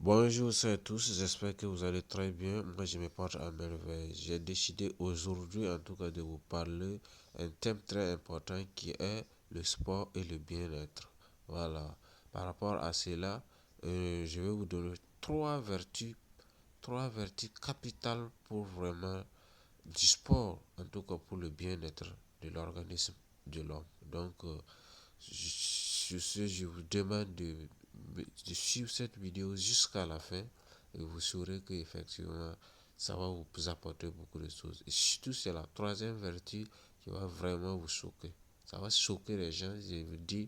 Bonjour à tous, j'espère que vous allez très bien. Moi, je me porte à merveille. J'ai décidé aujourd'hui, en tout cas, de vous parler un thème très important qui est le sport et le bien-être. Voilà. Par rapport à cela, je vais vous donner trois vertus capitales pour vraiment du sport, en tout cas pour le bien-être de l'organisme de l'homme. Donc, je vous demande de suivre cette vidéo jusqu'à la fin et vous saurez que effectivement ça va vous apporter beaucoup de choses. Et surtout, c'est la troisième vertu qui va vraiment vous choquer. Ça va choquer les gens. Je vous dis,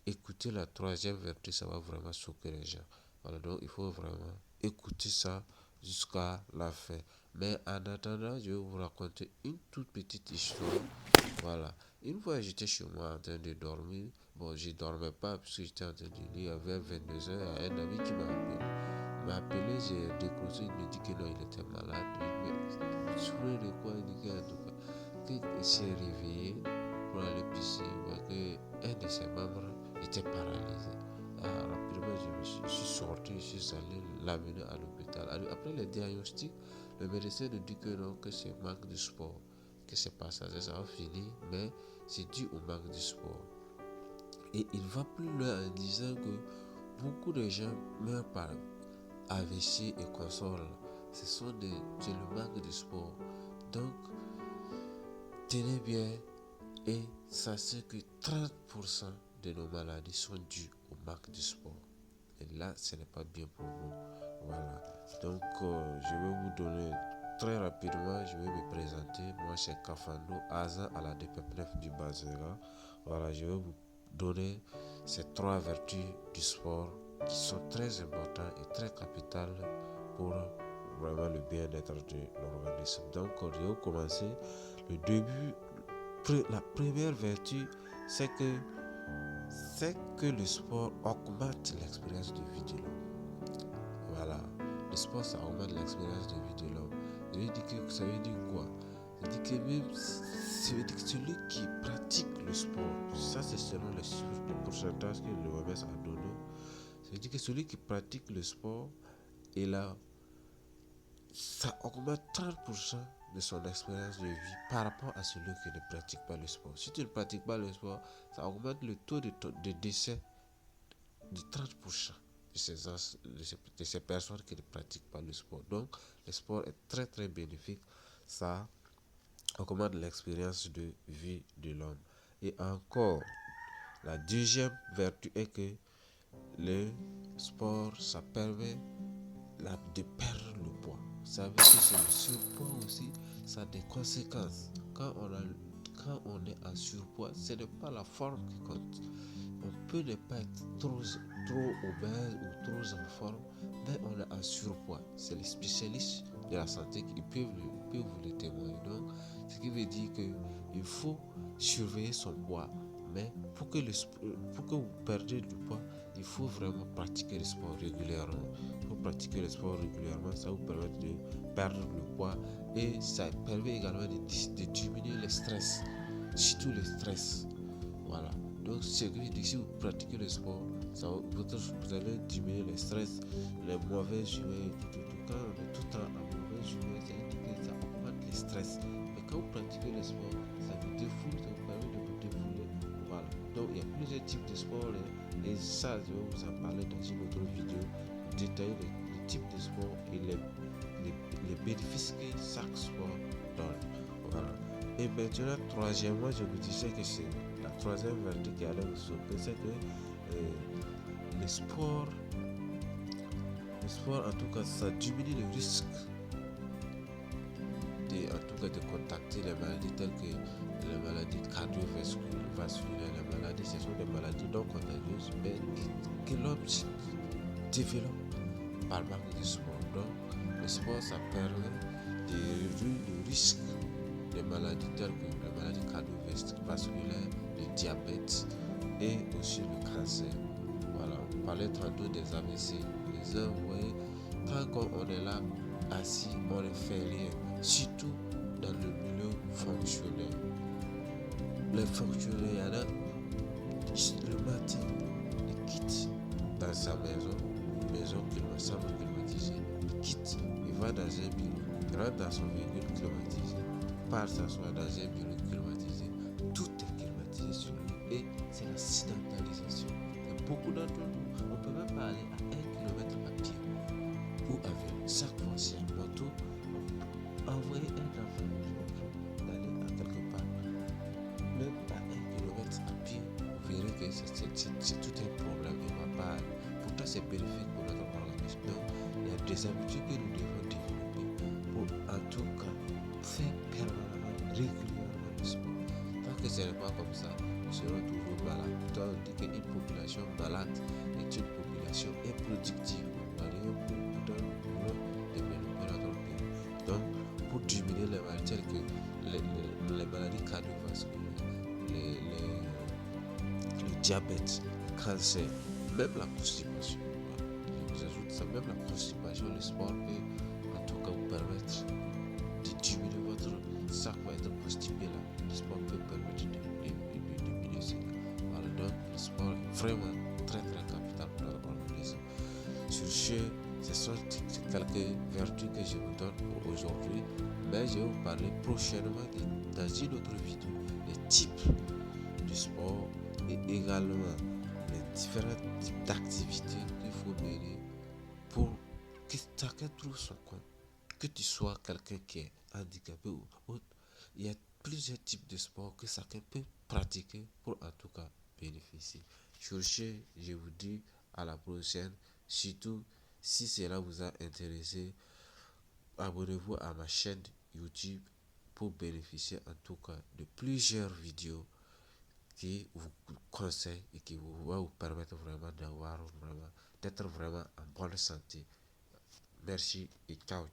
écoutez la troisième vertu, ça va vraiment choquer les gens. Voilà, donc il faut vraiment écouter ça jusqu'à la fin. Mais en attendant, je vais vous raconter une toute petite histoire. Voilà. Une fois, j'étais chez moi en train de dormir. Bon, je dormais pas puisque j'étais en train de lire vers 22 heures. Il y a un ami qui m'a appelé. Il m'a appelé, j'ai décroché, il me dit que non, il était malade. Mais vous vous souvenez de quoi? Il dit qu'en tout cas, qu'il s'est réveillé pour aller pisser. Il voit que un de ses membres était paralysé. Alors, rapidement, je suis sorti, je suis allé l'amener à l'hôpital. Après le diagnostic, le médecin nous dit que non, que c'est manque de sport, que c'est passager, ça va finir, mais c'est dû au manque de sport. Et il va plus loin en disant que beaucoup de gens meurent par AVC et consorts. C'est le manque de sport. Donc, tenez bien et sachez que 30% de nos maladies sont dues au manque de sport. Et là, ce n'est pas bien pour vous. Voilà. Donc, je vais vous donner très rapidement, je vais me présenter. Moi, c'est Kafando, Aza à la DP9 du Bazela. Voilà, je vais vous donner ces trois vertus du sport qui sont très importantes et très capitales pour vraiment le bien-être de l'organisme. Donc, je vais commencer. Le début, la première vertu, c'est que le sport augmente l'expérience de vie de l'homme. Voilà. Le sport, ça augmente l'expérience de vie de l'homme. Ça veut dire quoi? Ça veut dire que même, ça veut dire que celui qui pratique le sport, ça c'est selon les chiffres, le pourcentage que l'OMS a donné. Ça veut dire que celui qui pratique le sport, ça augmente 30% de son expérience de vie par rapport à celui qui ne pratique pas le sport. Si tu ne pratiques pas le sport, ça augmente le taux de décès de 30% de ces personnes qui ne pratiquent pas le sport. Donc, le sport est très très bénéfique. Ça augmente l'expérience de vie de l'homme. Et encore, la deuxième vertu est que le sport, ça permet de perdre le poids. Vous savez que c'est le surpoids aussi, ça a des conséquences. Quand on est en surpoids, ce n'est pas la forme qui compte. On peut ne pas être trop obèse ou trop en forme, mais on est en surpoids. C'est les spécialistes de la santé qui peuvent vous le témoigner. Donc, ce qui veut dire qu'il faut surveiller son poids. Mais pour que vous perdiez du poids, il faut vraiment pratiquer le sport régulièrement. Pour pratiquer le sport régulièrement, ça vous permet de perdre le poids et ça permet également de diminuer le stress, surtout le stress. Voilà. Donc, ce qui veut dire que si vous pratiquez le sport, vous allez diminuer le stress, les mauvaises humeurs, tout. Quand on est tout le temps en mauvaise humeur, ça veut dire que ça augmente le stress. Mais quand vous pratiquez le sport, ça vous défoule, ça vous permet de vous défouler. Voilà. Donc, il y a plusieurs types de sports et ça, je vais vous en parler dans une autre vidéo, détailler les types de sport et les bénéfices que chaque sport donne. Voilà. Et maintenant, troisièmement, je vous disais que c'est la troisième vertu qui allait vous sauver, c'est que le sport, en tout cas, ça diminue le risque de contacter les maladies telles que les maladies cardiovasculaires, les maladies, ce sont des maladies non contagieuses, mais que l'homme développe par manque de sport. Donc, le sport, ça permet de réduire le risque des maladies telles que les maladies cardiovasculaires, le diabète et aussi le cancer. Voilà, on parlait tantôt des AVC. Les uns, vous voyez, quand on est là, assis, on ne fait rien. Surtout dans le milieu fonctionnel. Les fonctionnaires, il y en a, le matin, ils quittent dans sa maison maison chambre climatisée, il quitte, il va dans un bureau, il rentre dans son véhicule climatisé, part s'asseoir dans un bureau climatisé, tout est climatisé sur lui et c'est la sédentarisation. Et beaucoup d'entre nous, on ne peut même pas aller à 1 kilomètre à pied ou à vélo. Chaque fois, c'est en moto, envoyer un enfant d'aller à quelque part, même à 1 kilomètre à pied, vous verrez que c'est tout un problème, il ne va pas aller. Pourtant, c'est bénéfique pour notre organisme. Donc, il y a des habitudes que nous devons développer pour, en tout cas, faire permanemment, régulièrement le sport. Tant que ce n'est pas comme ça, nous serons toujours malades. Pourtant, on dit qu'une population malade est une population improductive. Pourtant, nous voulons développer notre pays. Donc, pour diminuer les maladies telles que les maladies cardiovasculaires, le diabète, le cancer, même la constipation. Je vous ajoute ça, même la constipation, le sport peut en tout cas vous permettre de diminuer votre sac va être constipé là. Le sport peut permettre de diminuer cela. Voilà, donc le sport est vraiment très capital pour notre organisme. Sur ce, ce sont quelques vertus que je vous donne pour aujourd'hui, mais je vais vous parler prochainement dans une autre vidéo des types de sport et également les différents types d'activités qu'il faut mener pour que chacun trouve son compte. Que tu sois quelqu'un qui est handicapé ou autre, il y a plusieurs types de sports que chacun peut pratiquer pour en tout cas bénéficier. Sur ce, je vous dis à la prochaine. Surtout, si cela vous a intéressé, abonnez-vous à ma chaîne YouTube pour bénéficier en tout cas de plusieurs vidéos qui vous conseillent et qui va vous permettre vraiment d'être vraiment en bonne santé. Merci et ciao.